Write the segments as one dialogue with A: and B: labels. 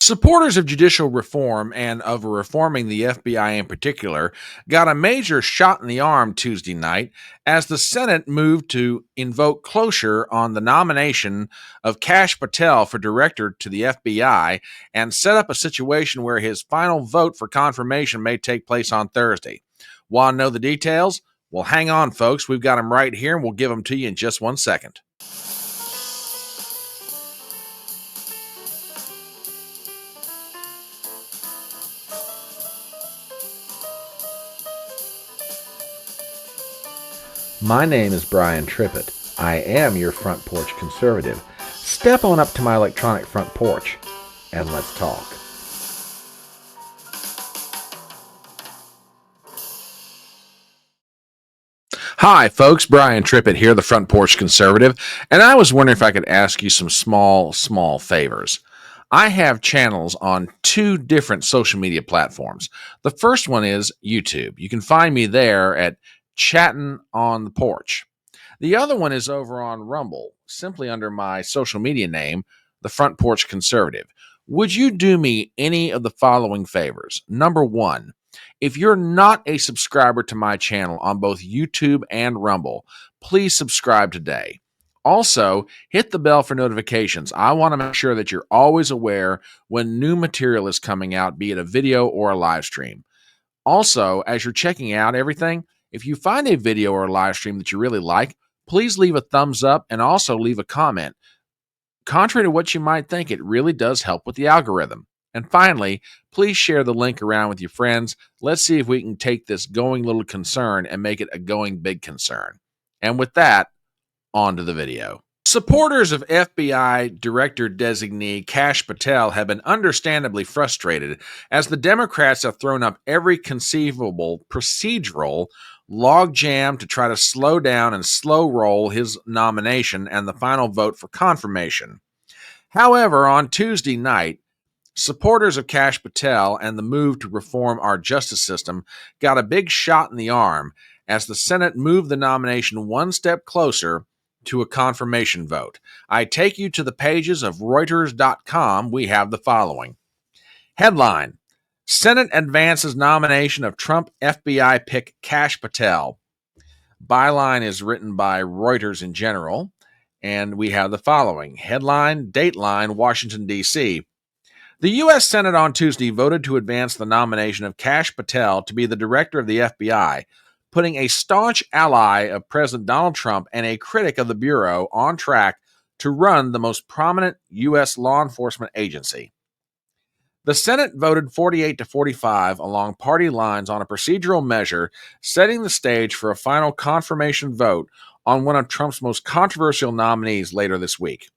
A: Supporters of judicial reform and of reforming the FBI in particular got a major shot in the arm Tuesday night as the Senate moved to invoke cloture on the nomination of Kash Patel for director to the FBI and set up a situation where his final vote for confirmation may take place on Thursday. Want to know the details? Well, hang on, folks. We've got them right here and we'll give them to you in just 1 second. My name is Brian Trippett. I am your front porch conservative. Step on up to my electronic front porch and let's talk. Hi, folks. Brian Trippett here, the front porch conservative, and I was wondering if I could ask you some small favors. I have channels on 2 different social media platforms. The first one is YouTube. You can find me there at Chattin' on the Porch. The other one is over on Rumble, simply under my social media name, the Front Porch Conservative. Would you do me any of the following favors? Number 1, if you're not a subscriber to my channel on both YouTube and Rumble, please subscribe today. Also, hit the bell for notifications. I want to make sure that you're always aware when new material is coming out, be it a video or a live stream. Also, as you're checking out everything, if you find a video or a live stream that you really like, please leave a thumbs up and also leave a comment. Contrary to what you might think, it really does help with the algorithm. And finally, please share the link around with your friends. Let's see if we can take this going little concern and make it a going big concern. And with that, on to the video. Supporters of FBI Director Designee Kash Patel have been understandably frustrated as the Democrats have thrown up every conceivable procedural logjam to try to slow down and slow roll his nomination and the final vote for confirmation. However, on Tuesday night, supporters of Kash Patel and the move to reform our justice system got a big shot in the arm as the Senate moved the nomination one step closer to a confirmation vote. I take you to the pages of Reuters.com. We have the following. Headline: Senate advances nomination of Trump FBI pick Kash Patel. Byline is written by Reuters in general, and we have the following. Headline, Dateline, Washington, D.C. The U.S. Senate on Tuesday voted to advance the nomination of Kash Patel to be the director of the FBI, putting a staunch ally of President Donald Trump and a critic of the Bureau on track to run the most prominent U.S. law enforcement agency. The Senate voted 48 to 45 along party lines on a procedural measure, setting the stage for a final confirmation vote on one of Trump's most controversial nominees later this week.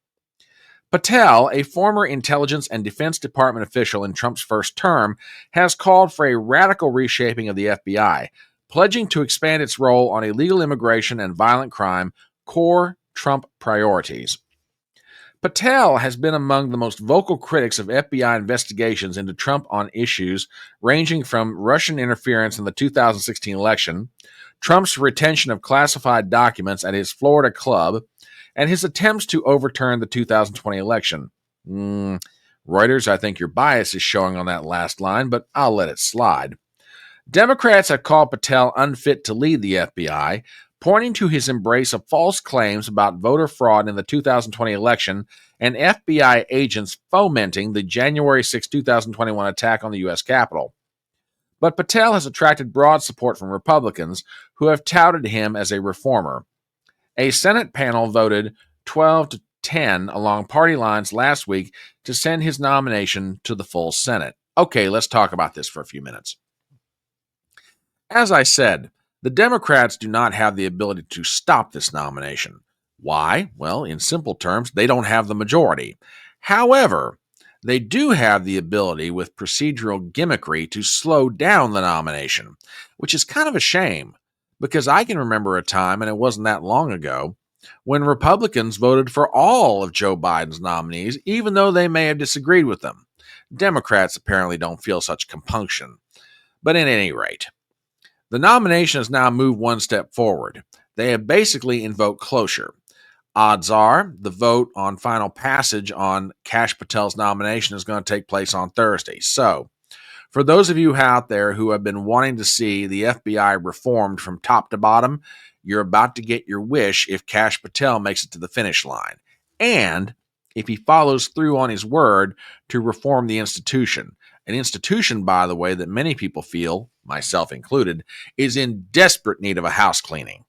A: Patel, a former Intelligence and Defense Department official in Trump's first term, has called for a radical reshaping of the FBI, pledging to expand its role on illegal immigration and violent crime, core Trump priorities. Patel has been among the most vocal critics of FBI investigations into Trump on issues ranging from Russian interference in the 2016 election, Trump's retention of classified documents at his Florida club, and his attempts to overturn the 2020 election. Reuters, I think your bias is showing on that last line, but I'll let it slide. Democrats have called Patel unfit to lead the FBI, pointing to his embrace of false claims about voter fraud in the 2020 election and FBI agents fomenting the January 6, 2021 attack on the U.S. Capitol. But Patel has attracted broad support from Republicans who have touted him as a reformer. A Senate panel voted 12 to 10 along party lines last week to send his nomination to the full Senate. Okay, let's talk about this for a few minutes. As I said, the Democrats do not have the ability to stop this nomination. Why? Well, in simple terms, they don't have the majority. However, they do have the ability with procedural gimmickry to slow down the nomination, which is kind of a shame because I can remember a time, and it wasn't that long ago, when Republicans voted for all of Joe Biden's nominees, even though they may have disagreed with them. Democrats apparently don't feel such compunction. But at any rate, the nomination has now moved one step forward. They have basically invoked closure. Odds are the vote on final passage on Kash Patel's nomination is going to take place on Thursday. So, for those of you out there who have been wanting to see the FBI reformed from top to bottom, you're about to get your wish if Kash Patel makes it to the finish line. And if he follows through on his word to reform the institution. An institution, by the way, that many people feel, myself included, is in desperate need of a house cleaning.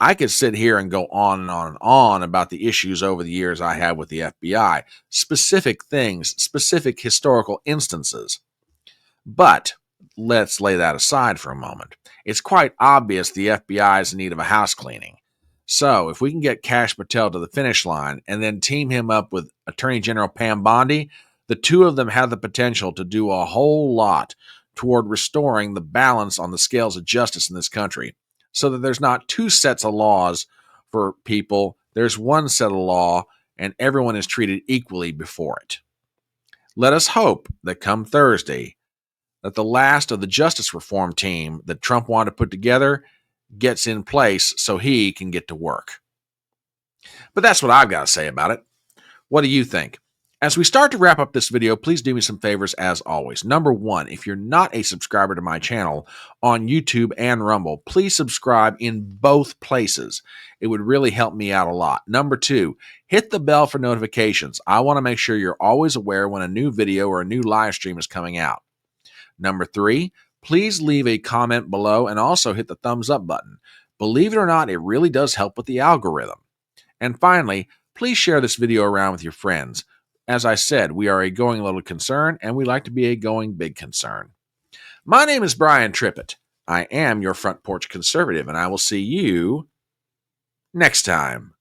A: I could sit here and go on and on and on about the issues over the years I have with the FBI, specific things, specific historical instances. But let's lay that aside for a moment. It's quite obvious the FBI is in need of a house cleaning. So if we can get Kash Patel to the finish line and then team him up with Attorney General Pam Bondi, the two of them have the potential to do a whole lot toward restoring the balance on the scales of justice in this country, so that there's not two sets of laws for people. There's one set of law, and everyone is treated equally before it. Let us hope that come Thursday, that the last of the justice reform team that Trump wanted to put together gets in place so he can get to work. But that's what I've got to say about it. What do you think? As we start to wrap up this video, please do me some favors as always. Number one, if you're not a subscriber to my channel on YouTube and Rumble, please subscribe in both places. It would really help me out a lot. Number two, hit the bell for notifications. I want to make sure you're always aware when a new video or a new live stream is coming out. Number three, please leave a comment below and also hit the thumbs up button. Believe it or not, it really does help with the algorithm. And finally, please share this video around with your friends. As I said, we are a going little concern, and we like to be a going big concern. My name is Brian Trippett. I am your front porch conservative, and I will see you next time.